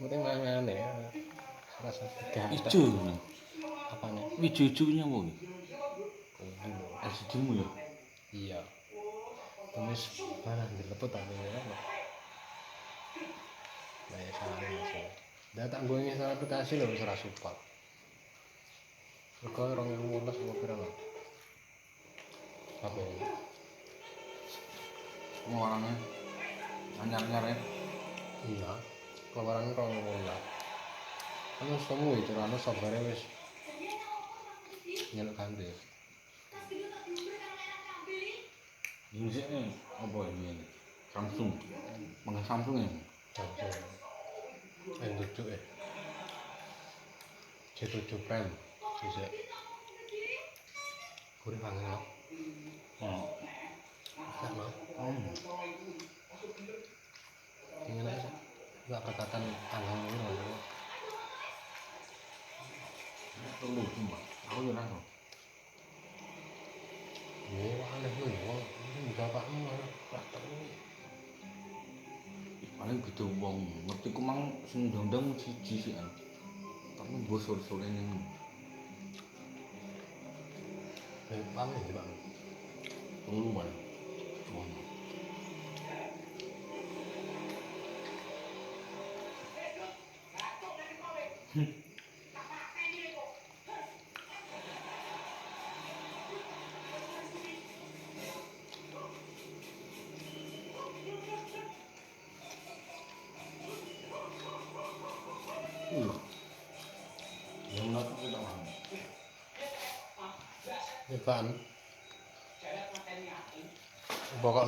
Penting mangan ya. Rasa tiga. Ijo. Apa nih? Ijo-ijonya apa iki? Kuwi lho. LCD-mu ya? Iya. Tumis mana dileput apa ya? Nah, ya salah sih. Datang gue ngisal aplikasi lho wis ora support. Rego 2018 apa pira lho? Apa ini? Pengeluarannya anyar-anyar ya. Iya. Keluaran 2018. Kan wis temu itu anu software wis nyeluk ganti. Ini sih apa ini? Samsung. Pakai Samsung ya? Samsung. N7 ya. C7 Prime. Bisa. Kurang banget ya. Oh. Enggak mah. Ingin aja. Enggak kekatan tanggal dulu aja. Perlu cuma. Aku ya nang. Yo aneh lho yo. Ini bapakmu praktek ini. Paling gitu wong ngerti ku mang sing ndang-ndang siji sih kan. Tapi mbok sore-sore ning Paham ya, Pak? pengumuman. Ngono. Yang nak kita paham. Ivan. Pokok